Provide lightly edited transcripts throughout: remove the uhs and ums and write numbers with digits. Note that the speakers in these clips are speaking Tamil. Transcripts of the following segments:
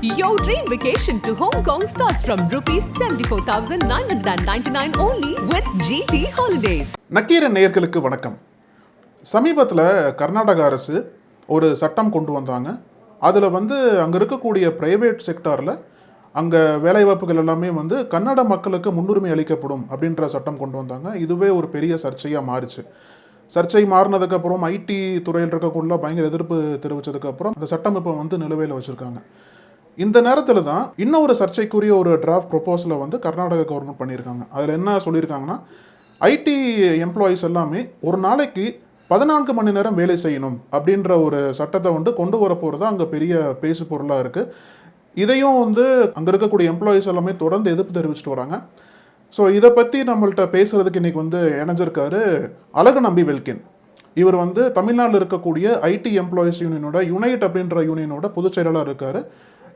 Your dream vacation to Hong Kong starts from rupees 74,999 only with GT Holidays. Nakkheeran நேயர்களுக்கு வணக்கம். சமீபத்தில் கர்நாடக அரசு ஒரு சட்டம் கொண்டு வந்தாங்க. அதில் அங்கே இருக்கக்கூடிய பிரைவேட் செக்டாரில் அங்கே வேலைவாய்ப்புகள் எல்லாமே கன்னட மக்களுக்கு முன்னுரிமை அளிக்கப்படும் அப்படின்ற சட்டம் கொண்டு வந்தாங்க. இதுவே ஒரு பெரிய சர்ச்சையாக மாறிச்சு. சர்ச்சை மாறினதுக்கப்புறம் ஐடி துறையில் இருக்கக்குள்ள பயங்கர எதிர்ப்பு தெரிவித்ததுக்கப்புறம் அந்த சட்டம் இப்போ நிலுவையில் வச்சுருக்காங்க. இந்த நேரத்தில் தான் இன்னொரு சர்ச்சைக்குரிய ஒரு டிராஃப்ட் ப்ரொபோசலை கர்நாடக கவர்மெண்ட் பண்ணியிருக்காங்க. அதில் என்ன சொல்லியிருக்காங்கன்னா, ஐடி எம்ப்ளாயீஸ் எல்லாமே ஒரு நாளைக்கு 14 மணி நேரம் வேலை செய்யணும் அப்படின்ற ஒரு சட்டத்தை கொண்டு வர போகிறதா அங்கே பெரிய பேசு பொருளாக இருக்குது. இதையும் அங்கே இருக்கக்கூடிய எம்ப்ளாயீஸ் எல்லாமே தொடர்ந்து எதிர்ப்பு தெரிவிச்சுட்டு வராங்க. ஸோ இதை பற்றி நம்மள்கிட்ட பேசுகிறதுக்கு இன்றைக்கி இணைஞ்சிருக்காரு அழகுநம்பி வெல்கின். இவர் தமிழ்நாட்டில் இருக்கக்கூடிய ஐடி எம்ப்ளாயீஸ் யூனியனோட யுனைட் அப்படின்ற யூனியனோட பொதுச் செயலாளர் இருக்கார்.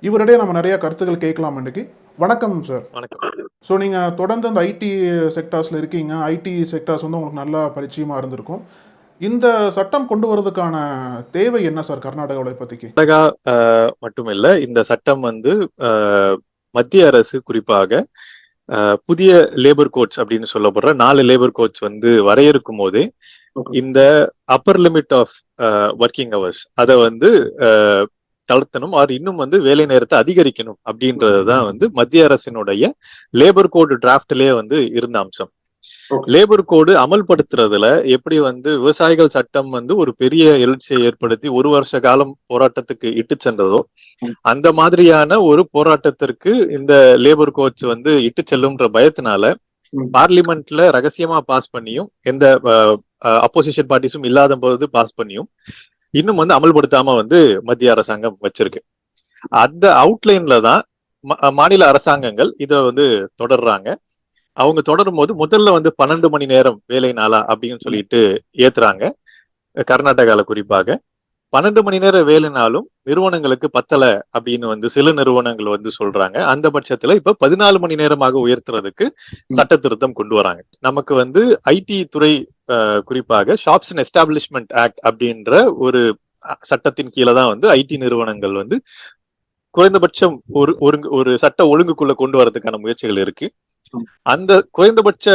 இவரிடையே நம்ம நிறைய கருத்துக்கள் கேட்கலாம் இன்னைக்கு. வணக்கம் சார். வணக்கம். ஸோ நீங்கள் தொடர்ந்து அந்த ஐடி செக்டார்ஸில் இருக்கீங்க. ஐடி செக்டார்ஸ் உங்களுக்கு நல்லா பரிச்சயமாக இருந்திருக்கும். இந்த சட்டம் கொண்டு வரதுக்கான தேவை என்ன சார் கர்நாடகாவில் இப்போதைக்கு? கர்நாடகா மட்டுமில்ல, இந்த சட்டம் மத்திய அரசு குறிப்பாக புதிய லேபர் கோட்ஸ் அப்படின்னு சொல்லப்படுற 4 லேபர் கோட்ஸ் வரையறுக்கும் போதே இந்த upper limit of working hours அதை தளர்த்தணும், அது இன்னும் வேலை நேரத்தை அதிகரிக்கணும் அப்படின்றதுதான் மத்திய அரசினுடைய லேபர் கோடு டிராப்ட்லயே இருந்த அம்சம். லேபர் கோடு அமல்படுத்துறதுல எப்படி விவசாயிகள் சட்டம் ஒரு பெரிய எழுச்சியை ஏற்படுத்தி 1 வருஷ காலம் போராட்டத்துக்கு இட்டு சென்றதோ, அந்த மாதிரியான ஒரு போராட்டத்திற்கு இந்த லேபர் கோட்ஸ் இட்டு செல்லும்ன்ற பயத்தினால பார்லிமெண்ட்ல ரகசியமா பாஸ் பண்ணியும், எந்த அப்போசிஷன் பார்ட்டிஸும் இல்லாத போது பாஸ் பண்ணியும் இன்னும் அமல்படுத்தாம மத்திய அரசாங்கம் வச்சிருக்கு. அந்த அவுட்லைன்ல தான் மாநில அரசாங்கங்கள் இதை தொடர்றாங்க. அவங்க தொடரும் போது முதல்ல 12 மணி நேரம் வேலை நாளா அப்படின்னு சொல்லிட்டு ஏத்துறாங்க. கர்நாடகால குறிப்பாக 12 மணி நேரம் வேலை நாளும் நிறுவனங்களுக்கு பத்தல அப்படின்னு சில நிறுவனங்கள் சொல்றாங்க. அந்த பட்சத்துல இப்ப 14 மணி நேரமாக உயர்த்துறதுக்கு சட்ட திருத்தம் கொண்டு வராங்க. நமக்கு ஐடி துறை குறிப்பாக ஷாப்ஸ் அண்ட் எஸ்டாப்ளிஷ்மெண்ட் ஆக்ட் அப்படின்ற ஒரு சட்டத்தின் கீழே தான் ஐடி நிறுவனங்கள் குறைந்தபட்சம் ஒரு சட்ட ஒழுங்குக்குள்ள கொண்டு வரதுக்கான முயற்சிகள் இருக்கு. அந்த குறைந்தபட்ச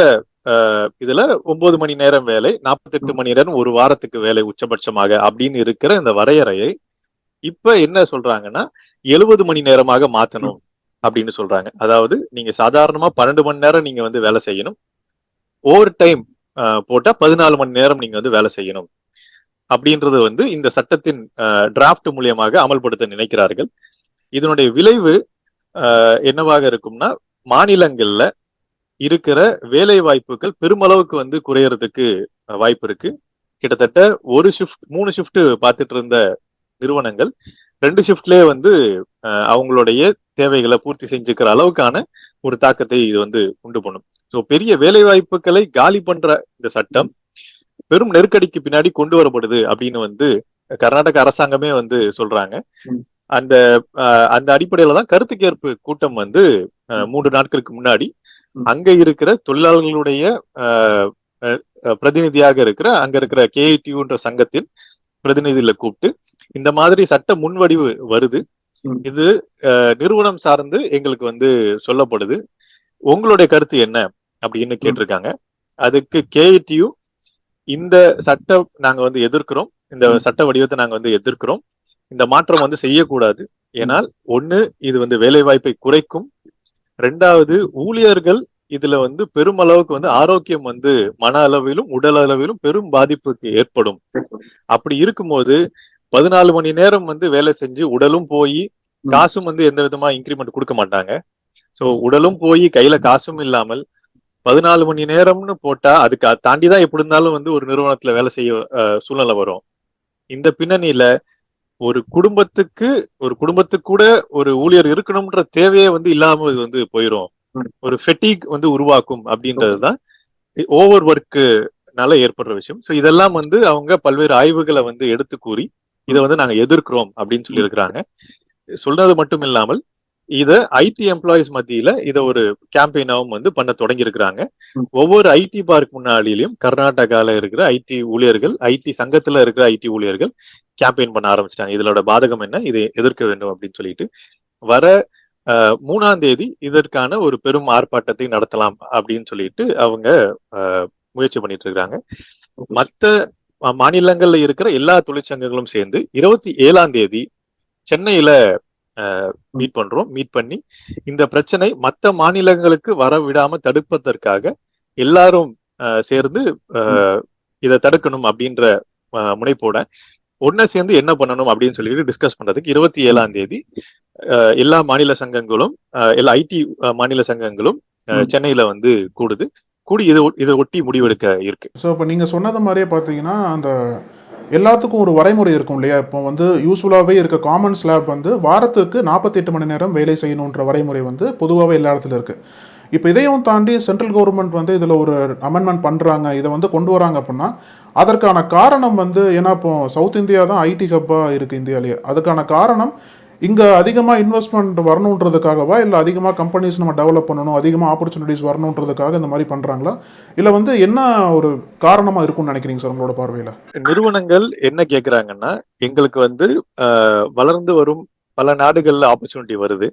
இதுல 9 மணி நேரம் வேலை, 48 மணி நேரம் ஒரு வாரத்துக்கு வேலை உச்சபட்சமாக அப்படின்னு இருக்கிற இந்த வரையறையை இப்ப என்ன சொல்றாங்கன்னா 70 மணி நேரமாக மாத்தணும் அப்படின்னு சொல்றாங்க. அதாவது நீங்க சாதாரணமா 12 மணி நேரம் நீங்க வேலை செய்யணும், ஓவர் டைம் போட்டா 14 மணி நேரம் நீங்க வேலை செய்யணும் அப்படின்றது இந்த சட்டத்தின் டிராப்ட் மூலியமாக அமல்படுத்த நினைக்கிறார்கள். இதனுடைய விளைவு என்னவாக இருக்கும்னா, மாநிலங்கள்ல இருக்கிற வேலை வாய்ப்புகள் பெருமளவுக்கு குறையறதுக்கு வாய்ப்பு இருக்கு. கிட்டத்தட்ட 3 ஷிஃப்ட் பார்த்துட்டு இருந்த நிறுவனங்கள் 2 ஷிஃப்ட்லயே அவங்களுடைய தேவைகளை பூர்த்தி செஞ்சுக்கிற அளவுக்கான ஒரு தாக்கத்தை இது உண்டு பண்ணும். ஸோ பெரிய வேலை வாய்ப்புகளை காலி பண்ற இந்த சட்டம் பெரும் நெருக்கடிக்கு பின்னாடி கொண்டு வரப்படுது அப்படின்னு கர்நாடக அரசாங்கமே சொல்றாங்க. அந்த அந்த அடிப்படையில தான் கருத்து கேட்பு கூட்டம் 3 நாட்களுக்கு முன்னாடி அங்க இருக்கிற தொழிலாளர்களுடைய பிரதிநிதியாக இருக்கிற அங்க இருக்கிற கேஐடியூன்ற சங்கத்தின் பிரதிநிதிகளை கூப்பிட்டு இந்த மாதிரி சட்ட முன்வடிவு வருது, இது நிறுவனம் சார்ந்து எங்களுக்கு சொல்லப்படுது, உங்களுடைய கருத்து என்ன அப்படின்னு கேட்டிருக்காங்க. அதுக்கு கேஐடியூ இந்த சட்டம் நாங்க எதிர்க்கிறோம், இந்த சட்ட வடிவத்தை நாங்க எதிர்க்கிறோம், இந்த மாற்றம் செய்யக்கூடாது. ஏனால் ஒண்ணு இது வேலை வாய்ப்பை குறைக்கும், 2வது ஊழியர்கள் இதுல பெருமளவுக்கு ஆரோக்கியம் மன அளவிலும் உடல் அளவிலும் பெரும் பாதிப்புக்கு ஏற்படும். அப்படி இருக்கும்போது 14 மணி நேரம் வேலை செஞ்சு உடலும் போய் காசும் எந்த விதமா இன்கிரிமெண்ட் கொடுக்க மாட்டாங்க. சோ உடலும் போய் கையில காசும் இல்லாமல் 14 மணி நேரம்னு போட்டா அதுக்கு தாண்டிதான் எப்படி இருந்தாலும் ஒரு நிறுவனத்துல வேலை செய்ய சூழ்நிலை வரும். இந்த பின்னணியில ஒரு குடும்பத்துக்கு கூட ஒரு ஊழியர் இருக்கணும்ன்ற தேவையே இல்லாம இது போயிரும். ஒரு ஃபெட்டிக் உருவாக்கும் அப்படின்றதுதான் ஓவர் ஒர்க்குனால ஏற்படுற விஷயம். ஸோ இதெல்லாம் அவங்க பல்வேறு ஆய்வுகளை எடுத்து கூறி இதை நாங்க எதிர்க்கிறோம் அப்படின்னு சொல்லி இருக்கிறாங்க. சொல்றது மட்டும் இல்லாமல் இத ஐடி எம்ப்ளாயிஸ் மத்தியில இத ஒரு கேம்பெயினாவும் பண்ண தொடங்கி இருக்கிறாங்க. ஒவ்வொரு ஐடி பார்க் முன்னாடியிலும் கர்நாடகால இருக்கிற ஐடி ஊழியர்கள், ஐடி சங்கத்துல இருக்கிற ஐடி ஊழியர்கள் கேம்பெயின் பண்ண ஆரம்பிச்சிட்டாங்க. இதோட பாதகம் என்ன, இதை எதிர்க்க வேண்டும் அப்படின்னு சொல்லிட்டு. வர 3ஆம் தேதி இதற்கான ஒரு பெரும் ஆர்ப்பாட்டத்தை நடத்தலாம் அப்படின்னு சொல்லிட்டு அவங்க முயற்சி பண்ணிட்டு இருக்காங்க. மற்ற மாநிலங்கள்ல இருக்கிற எல்லா தொழிற்சங்கங்களும் சேர்ந்து 27ஆம் தேதி சென்னையில மீட் பண்ணி இந்த பிரச்சனை மற்ற மாநிலங்களுக்கு வர விடாம தடுப்பதற்காக எல்லாரும் சேர்ந்து இதை தடுக்கணும் அப்படின்ற முனைப்போட ஒன்ன சேர்ந்து என்ன பண்ணணும் அப்படின்னு சொல்லிட்டு டிஸ்கஸ் பண்றதுக்கு 27ஆம் தேதி எல்லா மாநில சங்கங்களும் எல்லா ஐடி மாநில சங்கங்களும் சென்னையில வந்து கூடி இதை ஒட்டி முடிவெடுக்க இருக்கு. ஸோ இப்போ நீங்க சொன்னது மாதிரியே பார்த்தீங்கன்னா அந்த எல்லாத்துக்கும் ஒரு வரைமுறை இருக்கும் இல்லையா? இப்போ வந்து யூஸ்ஃபுல்லாகவே இருக்க காமன் ஸ்லாப் வந்து வாரத்துக்கு 48 மணி நேரம் வேலை செய்யணுன்ற வரைமுறை வந்து பொதுவாகவே எல்லா இடத்துல இருக்குது. இப்போ இதையும் தாண்டி சென்ட்ரல் கவர்மெண்ட் வந்து இதில் ஒரு அமெண்ட்மெண்ட் பண்ணுறாங்க, இதை வந்து கொண்டு வராங்க அப்படின்னா அதற்கான காரணம் வந்து ஏன்னா இப்போ சவுத் இந்தியா தான் ஐடி ஹப்பாக இருக்குது இந்தியாவிலேயே. அதுக்கான காரணம் இங்கே அதிகமாக இன்வெஸ்ட்மெண்ட் வரணுன்றதுக்காகவா, இல்லை அதிகமாக கம்பெனிஸ் நம்ம டெவலப் பண்ணணும், அதிகமாக ஆப்பர்ச்சுனிட்டிஸ் வரணுன்றதுக்காக இந்த மாதிரி பண்ணுறாங்களா, இல்லை வந்து என்ன ஒரு காரணமாக இருக்கும்னு நினைக்கிறீங்க சார் உங்களோட பார்வையில்? நிறுவனங்கள் என்ன கேட்குறாங்கன்னா, எங்களுக்கு வந்து வளர்ந்து வரும் பல நாடுகள்ல ஆப்பர்ச்சுனிட்டி வருது,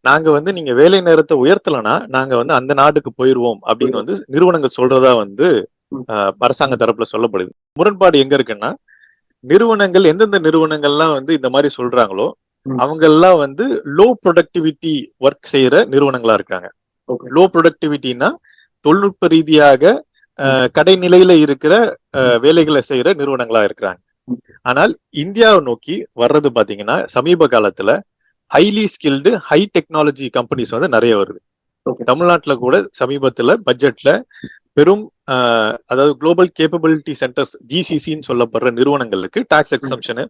நாங்க வந்து நீங்க வேலை நேரத்தை உயர்த்தலைன்னா நாங்க வந்து அந்த நாட்டுக்கு போயிருவோம் அப்படின்னு வந்து நிறுவனங்கள் சொல்றதா வந்து அரசாங்க தரப்புல சொல்லப்படுது. முரண்பாடு எங்க இருக்குன்னா, நிறுவனங்கள் எந்தெந்த நிறுவனங்கள்லாம் வந்து இந்த மாதிரி சொல்றாங்களோ அவங்க எல்லாம் வந்து லோ ப்ரொடக்டிவிட்டி ஒர்க் செய்யற நிறுவனங்களா இருக்காங்க. லோ ப்ரொடக்டிவிட்டினா தொழில்நுட்ப ரீதியாக கடைநிலையில இருக்கிற வேலைகளை செய்யற நிறுவனங்களா இருக்கிறாங்க. ஆனால் இந்தியாவை நோக்கி வர்றது பாத்தீங்கன்னா சமீப காலத்துல highly skilled high technology companies வந்து நிறைய வருது. தமிழ்நாட்டுல கூட சமீபத்துல பட்ஜெட்ல பெரும் அதாவது குளோபல் கேப்பபிலிட்டி சென்டர்ஸ் ஜிசிசின்னு சொல்லப்படுற நிறுவனங்களுக்கு டாக்ஸ் எக்ஸம்ஷன்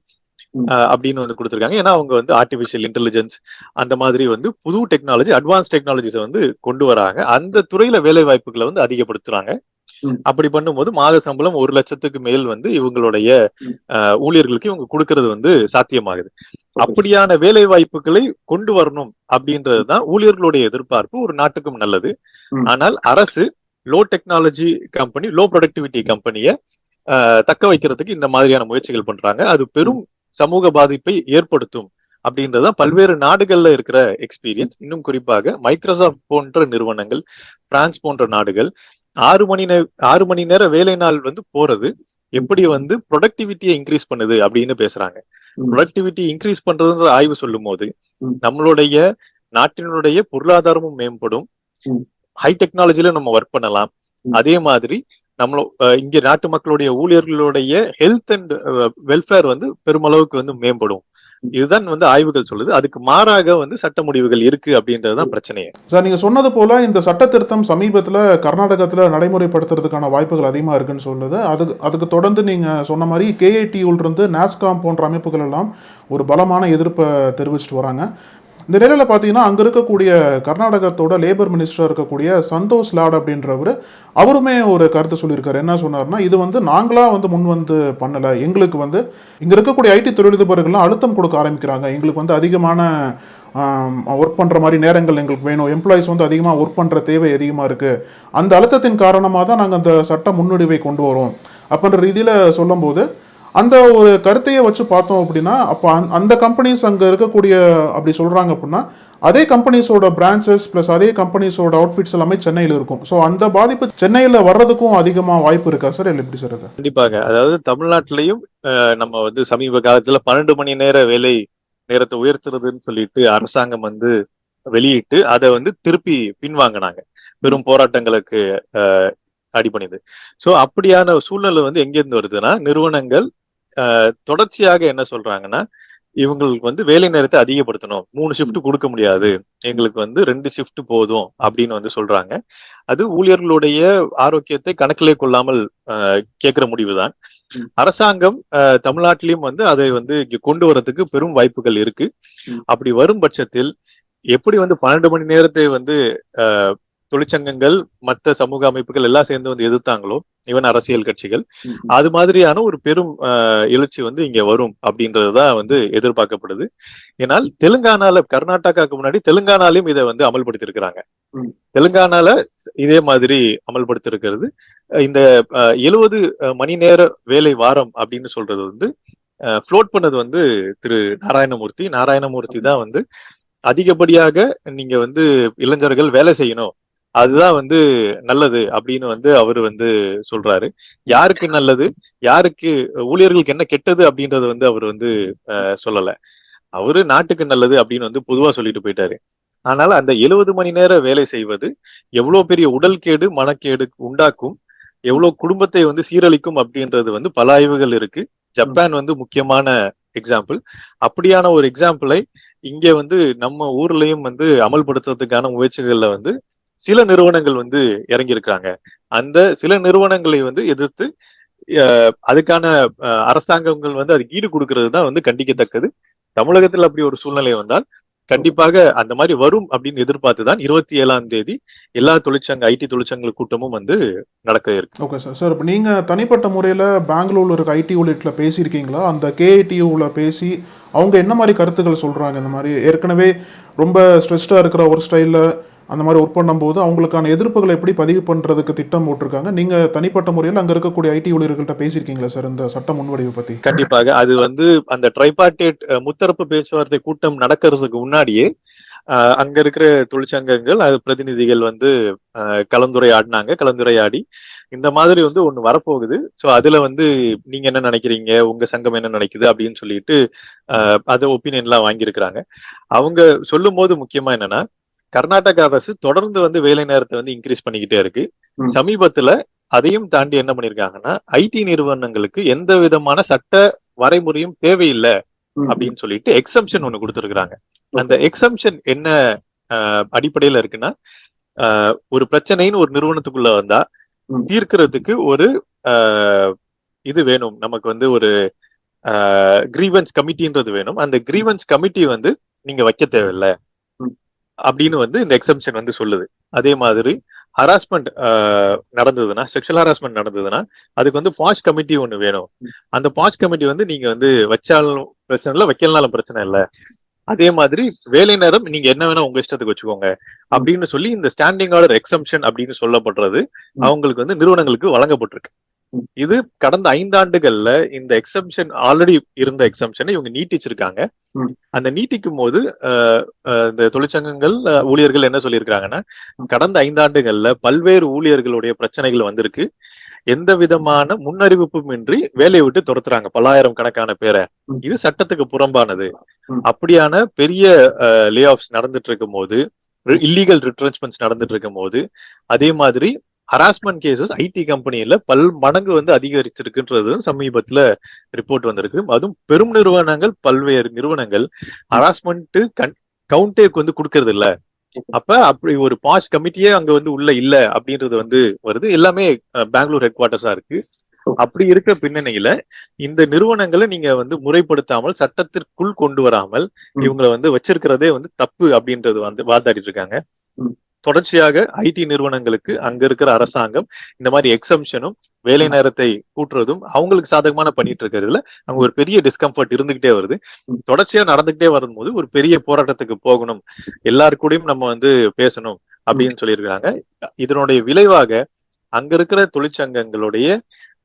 அப்படின்னு வந்து கொடுத்துருக்காங்க. ஏன்னா அவங்க வந்து ஆர்டிபிஷியல் இன்டெலிஜென்ஸ் அந்த மாதிரி வந்து புது டெக்னாலஜி அட்வான்ஸ் டெக்னாலஜிஸை வந்து கொண்டு வராங்க. அந்த துறையில வேலை வாய்ப்புகளை வந்து அதிகப்படுத்துறாங்க. அப்படி பண்ணும்போது மாத சம்பளம் 1 லட்சத்துக்கு மேல் வந்து இவங்களுடைய ஊழியர்களுக்கு இவங்க கொடுக்கறது வந்து சாத்தியமாகுது. அப்படியான வேலை வாய்ப்புகளை கொண்டு வரணும் அப்படின்றதுதான் ஊழியர்களுடைய எதிர்பார்ப்பு. ஒரு நாட்டுக்கும் நல்லது. ஆனால் அரசு low technology company low productivity கம்பெனியை தக்க வைக்கிறதுக்கு இந்த மாதிரியான முயற்சிகள் பண்றாங்க. அது பெரும் சமூக பாதிப்பை ஏற்படுத்தும் அப்படின்றதான் பல்வேறு நாடுகள்ல இருக்கிற எக்ஸ்பீரியன்ஸ். இன்னும் குறிப்பாக மைக்ரோசாப்ட் போன்ற நிறுவனங்கள், பிரான்ஸ் போன்ற நாடுகள் 6 மணி நேர வேலை நாள் வந்து போறது எப்படி வந்து ப்ரொடக்டிவிட்டியை இன்க்ரீஸ் பண்ணுது அப்படின்னு பேசுறாங்க. ப்ரொடக்டிவிட்டி இன்க்ரீஸ் பண்றதுன்ற ஆய்வு சொல்லும் போது நம்மளுடைய நாட்டினுடைய பொருளாதாரமும் மேம்படும், ஹை டெக்னாலஜில நம்ம ஒர்க் பண்ணலாம், அதே மாதிரி இங்க நாட்டு மக்களுடைய ஊழியர்களுடைய ஹெல்த் அண்ட் வெல்ஃபேர் வந்து பெருமளவுக்கு வந்து மேம்படும். இதுதான் வந்து ஆய்வுகள் சொல்லுது. அதுக்கு மாறாக வந்து சட்ட முடிவுகள் இருக்கு அப்படின்றதுதான் பிரச்சனையே. சார் நீங்க சொன்னது போல இந்த சட்ட திருத்தம் சமீபத்துல கர்நாடகத்துல நடைமுறைப்படுத்துறதுக்கான வாய்ப்புகள் அதிகமா இருக்குன்னு சொல்லுது. அதுக்கு தொடர்ந்து நீங்க சொன்ன மாதிரி KITUல இருந்து நாஸ்காம் போன்ற அமைப்புகள் எல்லாம் ஒரு பலமான எதிர்ப்பை தெரிவிச்சுட்டு வராங்க. இந்த நிலையில் பார்த்தீங்கன்னா அங்கே இருக்கக்கூடிய கர்நாடகத்தோட லேபர் மினிஸ்டராக இருக்கக்கூடிய சந்தோஷ் லாட் அப்படின்றவர் அவருமே ஒரு கருத்தை சொல்லியிருக்காரு. என்ன சொன்னார்னா, இது வந்து நாங்களாக வந்து முன் வந்து பண்ணலை, எங்களுக்கு வந்து இங்கே இருக்கக்கூடிய ஐடி தொழிலதிபர்கள்லாம் அழுத்தம் கொடுக்க ஆரம்பிக்கிறாங்க, எங்களுக்கு வந்து அதிகமான ஒர்க் பண்ணுற மாதிரி நேரங்கள் எங்களுக்கு வேணும், எம்ப்ளாயிஸ் வந்து அதிகமாக ஒர்க் பண்ணுற தேவை அதிகமாக இருக்குது, அந்த அழுத்தத்தின் காரணமாக தான் நாங்கள் அந்த சட்ட முன்வடிவை கொண்டு வரோம் அப்படின்ற ரீதியில் சொல்லும்போது அந்த ஒரு கருத்தையே வச்சு பார்த்தோம் அப்படின்னா அப்போ அந்த கம்பெனிஸ் அங்கே இருக்கக்கூடிய அப்படி சொல்கிறாங்க அப்படின்னா அதே கம்பெனிஸோட பிரான்ச்சஸ் ப்ளஸ் அதே கம்பெனிஸோட அவுட்ஃபிட்ஸ் எல்லாமே சென்னையில் இருக்கும். ஸோ அந்த பாதிப்பு சென்னையில் வர்றதுக்கும் அதிகமாக வாய்ப்பு இருக்கா சார், இல்லை எப்படி சார் அது? கண்டிப்பாக. அதாவது தமிழ்நாட்டிலையும் நம்ம வந்து சமீப காலத்தில் 12 மணி நேர வேலை நேரத்தை உயர்த்துறதுன்னு சொல்லிட்டு அரசாங்கம் வந்து வெளியிட்டு அதை வந்து திருப்பி பின்வாங்கினாங்க, பெரும் போராட்டங்களுக்கு அடிபணிது. ஸோ அப்படியான சூழ்நிலை வந்து எங்கேருந்து வருதுன்னா, நிறுவனங்கள் தொடர்ச்சியாக என்ன சொல்றாங்கன்னா, இவங்களுக்கு வந்து வேலை நேரத்தை அதிகப்படுத்தணும், 3 ஷிஃப்ட் கொடுக்க முடியாது, எங்களுக்கு வந்து 2 ஷிஃப்ட் போதும் அப்படின்னு வந்து சொல்றாங்க. அது ஊழியர்களுடைய ஆரோக்கியத்தை கணக்கிலே கொள்ளாமல் கேட்கிற முடிவுதான். அரசாங்கம் தமிழ்நாட்டிலையும் வந்து அதை வந்து இங்க கொண்டு வரதுக்கு பெரும் வாய்ப்புகள் இருக்கு. அப்படி வரும் பட்சத்தில் எப்படி வந்து 12 மணி நேரத்தை வந்து தொழிற்சங்கங்கள் மற்ற சமூக அமைப்புகள் எல்லாம் சேர்ந்து வந்து எதிர்த்தாங்களோ, ஈவன் அரசியல் கட்சிகள், அது மாதிரியான ஒரு பெரும் எழுச்சி வந்து இங்க வரும் அப்படின்றதுதான் வந்து எதிர்பார்க்கப்படுது. ஏன்னால் தெலுங்கானால, கர்நாடகாவுக்கு முன்னாடி தெலுங்கானாலையும் இதை வந்து அமல்படுத்தியிருக்கிறாங்க. தெலுங்கானால இதே மாதிரி அமல்படுத்திருக்கிறது. இந்த 70 மணி நேர வேலை வாரம் அப்படின்னு சொல்றது வந்து ஃப்ளோட் பண்ணது வந்து திரு நாராயணமூர்த்தி தான் வந்து அதிகப்படியாக நீங்க வந்து இளைஞர்கள் வேலை செய்யணும், அதுதான் வந்து நல்லது அப்படின்னு வந்து அவரு வந்து சொல்றாரு. யாருக்கு நல்லது, யாருக்கு ஊழியர்களுக்கு என்ன கெட்டது அப்படின்றத வந்து அவர் வந்து சொல்லல. அவரு நாட்டுக்கு நல்லது அப்படின்னு வந்து பொதுவா சொல்லிட்டு போயிட்டாரு. அதனால அந்த 70 மணி நேர வேலை செய்வது எவ்வளவு பெரிய உடல்கேடு, மனக்கேடு உண்டாக்கும், எவ்வளவு குடும்பத்தை வந்து சீரழிக்கும் அப்படின்றது வந்து பல ஆய்வுகள் இருக்கு. ஜப்பான் வந்து முக்கியமான எக்ஸாம்பிள். அப்படியான ஒரு எக்ஸாம்பிளை இங்க வந்து நம்ம ஊர்லயும் வந்து அமல்படுத்துறதுக்கான முயற்சிகள்ல வந்து சில நிறுவனங்கள் வந்து இறங்கியிருக்காங்க. அந்த சில நிறுவனங்களை வந்து எதிர்த்து அதுக்கான அரசாங்கங்கள் வந்து அதுக்கு ஈடு கொடுக்கிறது தான் வந்து கண்டிக்கத்தக்கது. தமிழகத்தில் அப்படி ஒரு சூழ்நிலை வந்தால் கண்டிப்பாக அந்த மாதிரி வரும் அப்படின்னு எதிர்பார்த்துதான் 27ஆம் தேதி எல்லா ஐடி தொழிற்சங்க கூட்டமும் வந்து நடக்க இருக்கு. Okay sir. சார் இப்போ நீங்கள் தனிப்பட்ட முறையில் பெங்களூர்ல இருக்க ஐடி ஊழியர்கிட்ட பேசியிருக்கீங்களா? அந்த கேஐடியூவில் பேசி அவங்க என்ன மாதிரி கருத்துக்கள் சொல்கிறாங்க? இந்த மாதிரி ஏற்கனவே ரொம்ப ஸ்ட்ரெஸ்டாக இருக்கிற ஒரு ஸ்டைலில் அந்த மாதிரி ஒர்க் பண்ணும்போது அவங்களுக்கான எதிர்ப்புகளை எப்படி பதிவு பண்ணுறதுக்கு திட்டம் போட்டிருக்காங்க? நீங்கள் தனிப்பட்ட முறையில் அங்கே இருக்கக்கூடிய ஐடி ஊழியர்கள்ட்ட பேசியிருக்கீங்களா சார் இந்த சட்ட முன்வடிவு பற்றி? கண்டிப்பாக. அது வந்து அந்த ட்ரைபார்ட்டேட் முத்தரப்பு பேச்சுவார்த்தை கூட்டம் நடக்கிறதுக்கு முன்னாடியே அங்க இருக்கிற தொழிற்சங்கங்கள் அது பிரதிநிதிகள் வந்து கலந்துரையாடி இந்த மாதிரி வந்து ஒண்ணு வரப்போகுது. சோ அதுல வந்து நீங்க என்ன நினைக்கிறீங்க, உங்க சங்கம் என்ன நினைக்குது அப்படின்னு சொல்லிட்டு அது ஒப்பீனியன் எல்லாம் வாங்கியிருக்கிறாங்க. அவங்க சொல்லும் போது முக்கியமா என்னன்னா, கர்நாடக அரசு தொடர்ந்து வந்து வேலை நேரத்தை வந்து இன்க்ரீஸ் பண்ணிக்கிட்டே இருக்கு. சமீபத்துல அதையும் தாண்டி என்ன பண்ணிருக்காங்கன்னா, ஐடி நிறுவனங்களுக்கு எந்த விதமான சட்ட வரைமுறையும் தேவையில்லை அப்படின்னு சொல்லிட்டு எக்ஸம்ஷன் ஒண்ணு கொடுத்திருக்கிறாங்க. அந்த எக்ஸம்ஷன் என்ன அடிப்படையில இருக்குன்னா, ஒரு பிரச்சனைன்னு ஒரு நிறுவனத்துக்குள்ள வந்தா தீர்க்கிறதுக்கு ஒரு இது வேணும், நமக்கு வந்து ஒரு கிரீவன்ஸ் கமிட்டின்றது வேணும். அந்த கிரீவன்ஸ் கமிட்டி வந்து நீங்க வைக்க தேவையில்லை அப்படின்னு வந்து இந்த எக்ஸம்ஷன் வந்து சொல்லுது. அதே மாதிரி ஹராஸ்மெண்ட் நடந்ததுன்னா, செக்ஷுவல் ஹராஸ்மெண்ட் நடந்ததுன்னா அதுக்கு வந்து பாஷ் கமிட்டி ஒண்ணு வேணும். அந்த பாஷ் கமிட்டி வந்து நீங்க வந்து வச்சாலும் பிரச்சனை இல்லை, வைக்கலனாலும் பிரச்சனை இல்லை. அதே மாதிரி வேலை நேரம் நீங்க என்ன வேணா உங்க இஷ்டத்துக்கு வச்சுக்கோங்க அப்படின்னு சொல்லி இந்த ஸ்டாண்டிங் ஆர்டர் எக்ஸம்ஷன் அப்படின்னு சொல்லப்படுறது அவங்களுக்கு வந்து நிறுவனங்களுக்கு வழங்கப்பட்டிருக்கு. இது கடந்த 5 ஆண்டுகள்ல இந்த எக்ஸம்ஷன் ஆல்ரெடி இருந்த எக்ஸம்ஷனை இவங்க நீட்டிச்சிருக்காங்க. அந்த நீட்டிக்கும் போது இந்த தொழிற்சங்கங்கள் ஊழியர்கள் என்ன சொல்லியிருக்காங்கன்னா, கடந்த 5 ஆண்டுகள்ல பல்வேறு ஊழியர்களுடைய பிரச்சனைகள் வந்திருக்கு. எந்த விதமான முன்னறிவிப்பும் இன்றி வேலையை விட்டு துரத்துறாங்க பல்லாயிரம் கணக்கான பேரை. இது சட்டத்துக்கு புறம்பானது. அப்படியான பெரிய லே ஆஃப்ஸ் நடந்துட்டு இருக்கும் போது, இல்லீகல் ரிட்ரென்ச்மெண்ட்ஸ் நடந்துட்டு இருக்கும் போது, அதே மாதிரி ஹராஸ்மெண்ட் கேசஸ் ஐடி கம்பெனியில பல் மடங்கு வந்து அதிகரிச்சிருக்குன்றது சமீபத்துல ரிப்போர்ட் வந்திருக்கு. அதுவும் பெரும் நிறுவனங்கள், பல்வேறு நிறுவனங்கள் ஹராஸ்மெண்ட் கவுண்டேக்கு வந்து கொடுக்கறது இல்ல. அப்ப அப்படி ஒரு பாஷ் கமிட்டியே அங்க வந்து உள்ள இல்ல அப்படின்றது வந்து வருது. எல்லாமே பெங்களூர் ஹெட் குவார்டர்ஸா இருக்கு. அப்படி இருக்கிற பின்னணியில இந்த நிறுவனங்களை நீங்க வந்து முறைப்படுத்தாமல் சட்டத்திற்குள் கொண்டு வராமல் இவங்களை வந்து வச்சிருக்கிறதே வந்து தப்பு அப்படின்றது வந்து வாதாடிட்டு இருக்காங்க. தொடர்ச்சியாக ஐடி நிறுவனங்களுக்கு அங்க இருக்கிற அரசாங்கம் இந்த மாதிரி எக்ஸம்ஷனும் வேலை நேரத்தை கூட்டுறதும் அவங்களுக்கு சாதகமான பண்ணிட்டு இருக்கிறதுல அவங்க ஒரு பெரிய டிஸ்கம்ஃபர்ட் இருந்துகிட்டே வருது. தொடர்ச்சியா நடந்துகிட்டே வரும்போது ஒரு பெரிய போராட்டத்துக்கு போகணும், எல்லாருக்கூடையும் நம்ம வந்து பேசணும் அப்படின்னு சொல்லியிருக்காங்க. இதனுடைய விளைவாக அங்க இருக்கிற தொழிற்சங்கங்களுடைய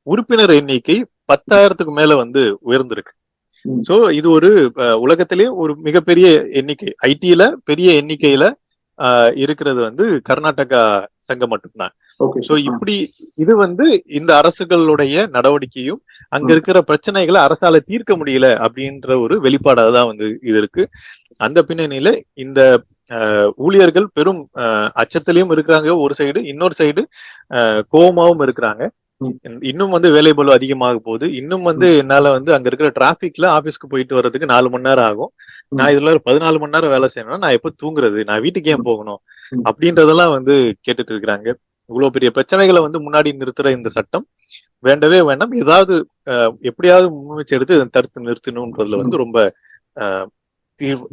உறுப்பினர் எண்ணிக்கை 10,000க்கு மேல வந்து உயர்ந்திருக்கு. சோ இது ஒரு உலகத்திலேயே ஒரு மிகப்பெரிய எண்ணிக்கை, ஐடியில பெரிய எண்ணிக்கையில இருக்கிறது வந்து கர்நாடகா சங்கம் மட்டும்தான். சோ இப்படி இது வந்து இந்த அரசுகளுடைய நடவடிக்கையும் அங்க இருக்கிற பிரச்சனைகளை அரசால தீர்க்க முடியல அப்படின்ற ஒரு வெளிப்பாடாதான் வந்து இது இருக்கு. அந்த பின்னணியில இந்த ஊழியர்கள் பெரும் அச்சத்திலையும் இருக்கிறாங்க ஒரு சைடு, இன்னொரு சைடு கோபமாவும் இருக்கிறாங்க. இன்னும் வந்து வேலை பளு அதிகமாக போகுது. இன்னும் வந்து என்னால வந்து அங்க இருக்கிற டிராபிக்ல ஆபீஸ்க்கு போயிட்டு வர்றதுக்கு 4 மணி நேரம் ஆகும். நான் இதுல 14 மணி நேரம் வேலை செய்யணும்னா நான் எப்ப தூங்குறது, நான் வீட்டுக்கு ஏன் போகணும் அப்படின்றதெல்லாம் வந்து கேட்டுட்டு இருக்கிறாங்க. இவ்வளவு பெரிய பிரச்சனைகளை வந்து முன்னாடி நிறுத்துற இந்த சட்டம் வேண்டவே வேண்டாம், ஏதாவது எப்படியாவது முன்முயற்சி எடுத்து தடுத்து நிறுத்தணும்ன்றதுல வந்து ரொம்ப